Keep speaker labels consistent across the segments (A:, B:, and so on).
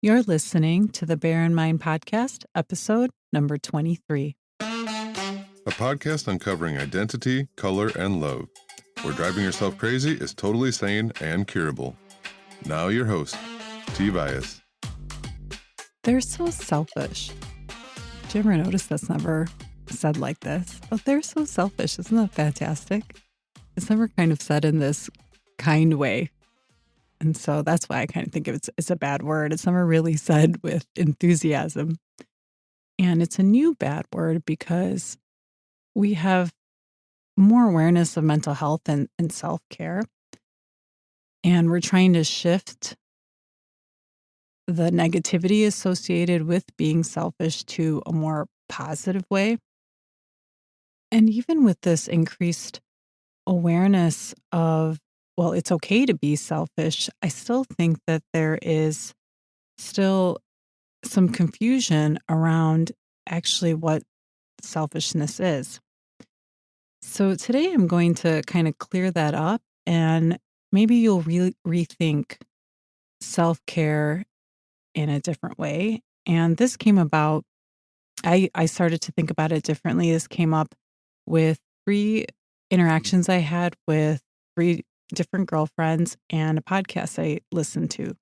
A: You're listening to the Bear in Mind podcast, episode number 23.
B: A podcast uncovering identity, color, and love, where driving yourself crazy is totally sane and curable. Now your host, T. Vias.
A: They're so selfish. Did you ever notice that's never said like this? Oh, they're so selfish. Isn't that fantastic? It's never kind of said in this kind way. And so that's why I kind of think it's a bad word. It's never really said with enthusiasm. And it's a new bad word because we have more awareness of mental health and self-care. And we're trying to shift the negativity associated with being selfish to a more positive way. And even with this increased awareness of, well, it's okay to be selfish, I still think that there is still some confusion around actually what selfishness is. So today I'm going to kind of clear that up, and maybe you'll rethink self-care in a different way. And this came about, I started to think about it differently. This came up with 3 interactions I had with 3 different girlfriends and a podcast I listened to.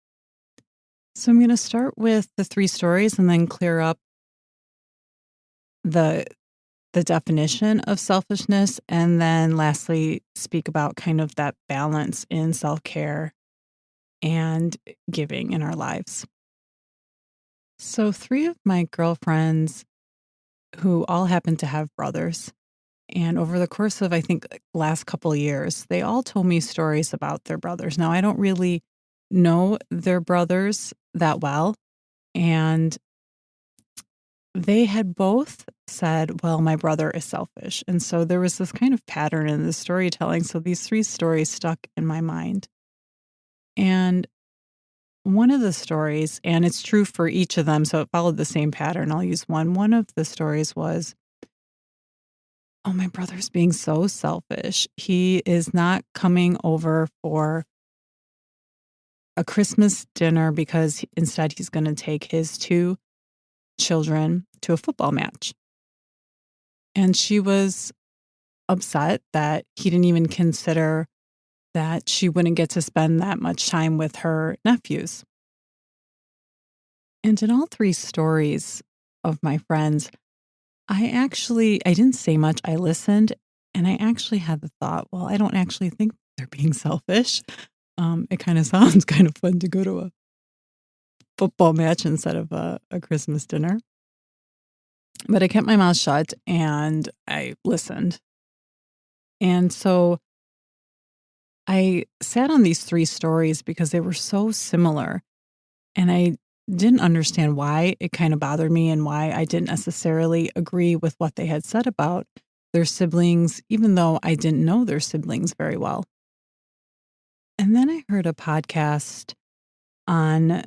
A: So I'm going to start with the 3 stories and then clear up the definition of selfishness, and then lastly speak about kind of that balance in self-care and giving in our lives. So 3 of my girlfriends, who all happen to have brothers, and over the course of, I think, last couple of years, they all told me stories about their brothers. Now, I don't really know their brothers that well, and they had both said, well, my brother is selfish. And so there was this kind of pattern in the storytelling. So these 3 stories stuck in my mind. And one of the stories, and it's true for each of them, so it followed the same pattern. I'll use one. One of the stories was, oh, my brother's being so selfish. He is not coming over for a Christmas dinner because instead he's going to take his 2 children to a football match. And she was upset that he didn't even consider that she wouldn't get to spend that much time with her nephews. And in all 3 stories of my friends, I didn't say much. I listened, and I actually had the thought, well, I don't actually think they're being selfish. It kind of sounds kind of fun to go to a football match instead of a Christmas dinner. But I kept my mouth shut and I listened. And so I sat on these 3 stories because they were so similar, and I didn't understand why it kind of bothered me and why I didn't necessarily agree with what they had said about their siblings, even though I didn't know their siblings very well. And then I heard a podcast on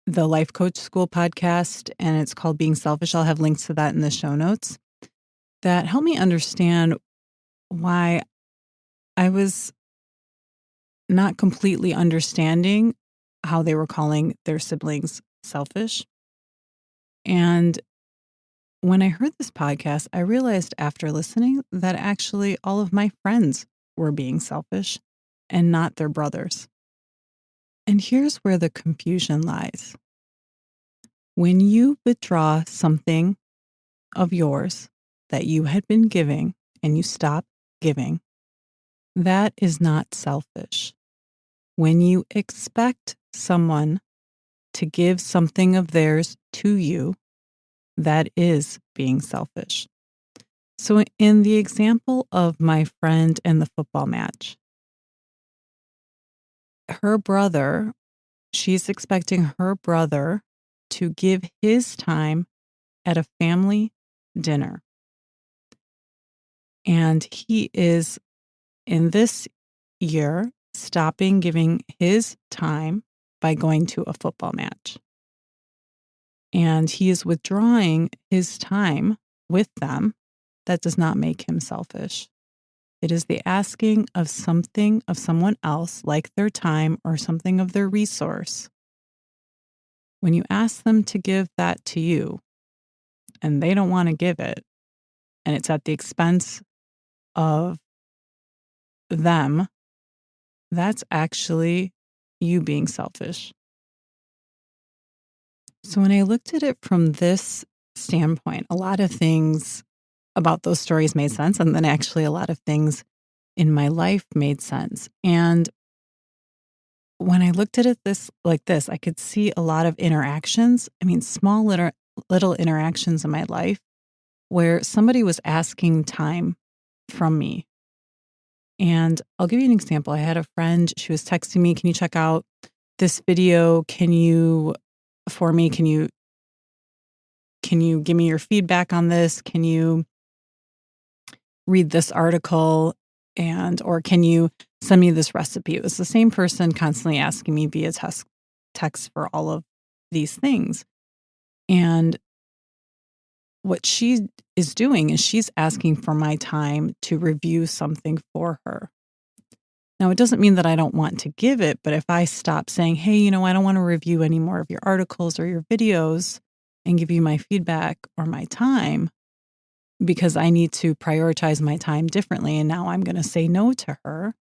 A: the Life Coach School podcast, and it's called Being Selfish. I'll have links to that in the show notes, that helped me understand why I was not completely understanding how they were calling their siblings selfish. And when I heard this podcast, I realized after listening that actually all of my friends were being selfish and not their brothers. And here's where the confusion lies. When you withdraw something of yours that you had been giving and you stop giving, that is not selfish. When you expect someone to give something of theirs to you, that is being selfish. So in the example of my friend and the football match, her brother, she's expecting her brother to give his time at a family dinner. And he is, in this year, stopping giving his time by going to a football match. And he is withdrawing his time with them. That does not make him selfish. It is the asking of something of someone else, like their time or something of their resource, When you ask them to give that to you and they don't want to give it, and it's at the expense of them, that's actually you being selfish. So when I looked at it from this standpoint, a lot of things about those stories made sense. And then actually a lot of things in my life made sense. And when I looked at it this, I could see a lot of interactions. I mean, small little interactions in my life where somebody was asking time from me. And I'll give you an example. I had a friend, she was texting me, "Can you check out this video? For me, can you give me your feedback on this? Can you read this article or can you send me this recipe?" It was the same person constantly asking me via text for all of these things. And what she is doing is she's asking for my time to review something for her. Now, it doesn't mean that I don't want to give it, but if I stop saying, "Hey, I don't want to review any more of your articles or your videos and give you my feedback or my time because I need to prioritize my time differently, and now I'm going to say no to her,"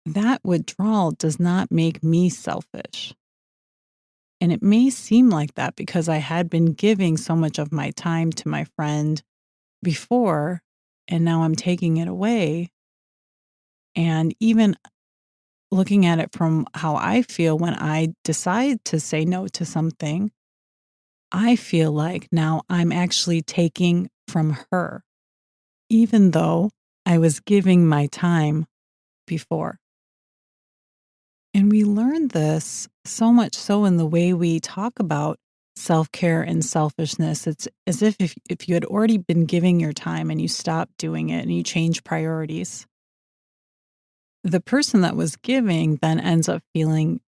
A: that withdrawal does not make me selfish. And it may seem like that because I had been giving so much of my time to my friend before, and now I'm taking it away. And even looking at it from how I feel when I decide to say no to something, I feel like now I'm actually taking from her, even though I was giving my time before. And we learn this so much so in the way we talk about self-care and selfishness. It's as if you had already been giving your time and you stopped doing it and you change priorities. The person that was giving then ends up feeling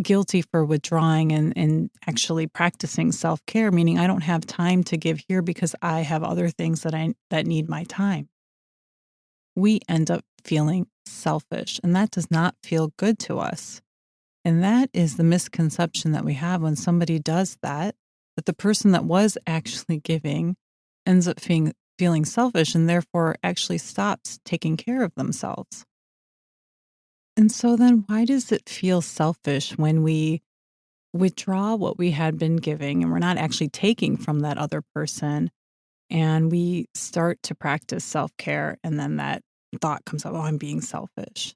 A: guilty for withdrawing and actually practicing self-care, meaning I don't have time to give here because I have other things that need my time. We end up feeling selfish, and that does not feel good to us. And that is the misconception that we have when somebody does that the person that was actually giving ends up feeling selfish and therefore actually stops taking care of themselves. And so then why does it feel selfish when we withdraw what we had been giving and we're not actually taking from that other person and we start to practice self-care and then that thought comes up, "Oh, I'm being selfish."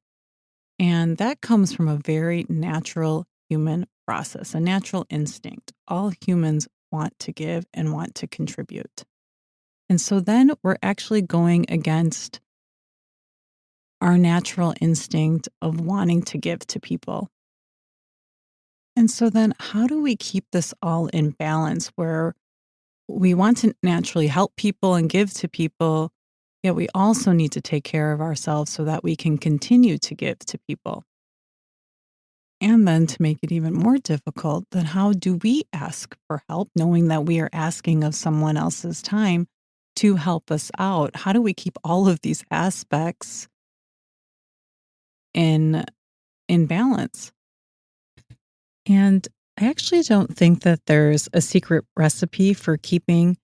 A: And that comes from a very natural human process, a natural instinct. All humans want to give and want to contribute. And so then we're actually going against our natural instinct of wanting to give to people. And so then how do we keep this all in balance where we want to naturally help people and give to people, yet we also need to take care of ourselves so that we can continue to give to people? And then to make it even more difficult, then how do we ask for help knowing that we are asking of someone else's time to help us out? How do we keep all of these aspects in balance? And I actually don't think that there's a secret recipe for keeping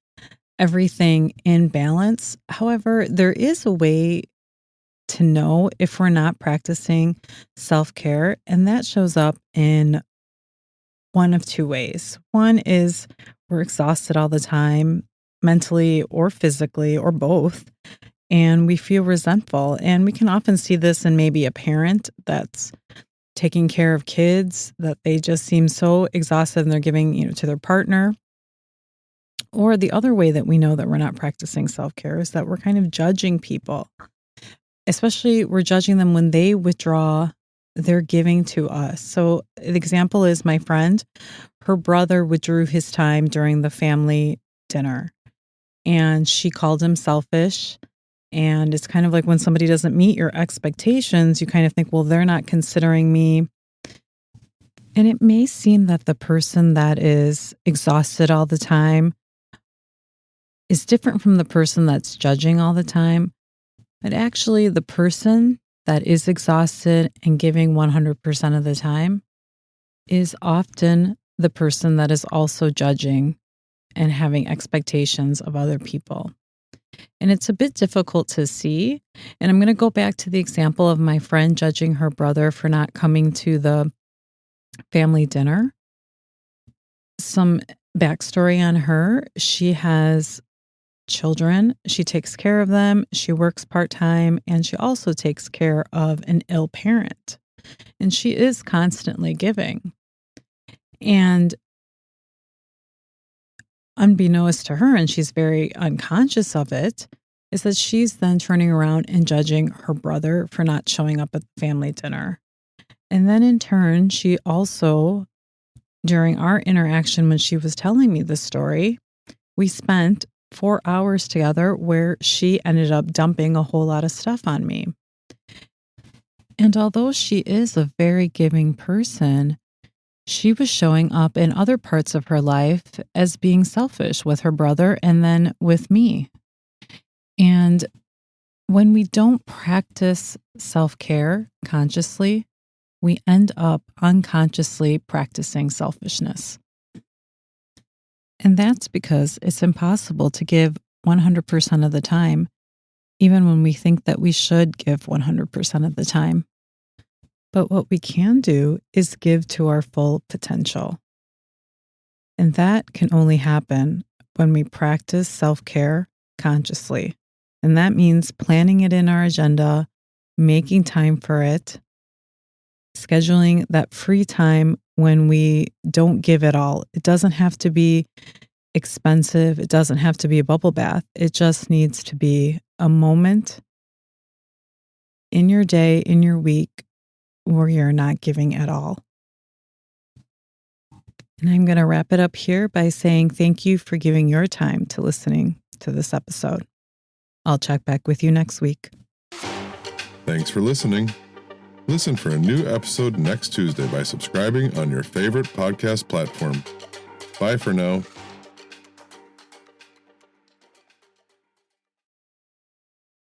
A: everything in balance. However, there is a way to know if we're not practicing self-care, and that shows up in one of two ways. One is we're exhausted all the time, mentally or physically or both, and we feel resentful. And we can often see this in maybe a parent that's taking care of kids, that they just seem so exhausted and they're giving, to their partner. Or the other way that we know that we're not practicing self-care is that we're kind of judging people. Especially we're judging them when they withdraw their giving to us. So the example is my friend, her brother withdrew his time during the family dinner and she called him selfish. And it's kind of like when somebody doesn't meet your expectations, you kind of think, well, they're not considering me. And it may seem that the person that is exhausted all the time is different from the person that's judging all the time. But actually, the person that is exhausted and giving 100% of the time is often the person that is also judging and having expectations of other people. And it's a bit difficult to see. And I'm going to go back to the example of my friend judging her brother for not coming to the family dinner. Some backstory on her: she has children, she takes care of them, she works part-time, and she also takes care of an ill parent. And she is constantly giving. And unbeknownst to her, and she's very unconscious of it, is that she's then turning around and judging her brother for not showing up at the family dinner. And then in turn, she also, during our interaction when she was telling me the story, we spent 4 hours together where she ended up dumping a whole lot of stuff on me. And although she is a very giving person, she was showing up in other parts of her life as being selfish with her brother and then with me. And when we don't practice self-care consciously, we end up unconsciously practicing selfishness. And that's because it's impossible to give 100% of the time, even when we think that we should give 100% of the time. But what we can do is give to our full potential. And that can only happen when we practice self-care consciously. And that means planning it in our agenda, making time for it, scheduling that free time when we don't give it all. It doesn't have to be expensive. It doesn't have to be a bubble bath. It just needs to be a moment in your day, in your week, where you're not giving at all. And I'm going to wrap it up here by saying thank you for giving your time to listening to this episode. I'll check back with you next week.
B: Thanks for listening. Listen for a new episode next Tuesday by subscribing on your favorite podcast platform. Bye for now.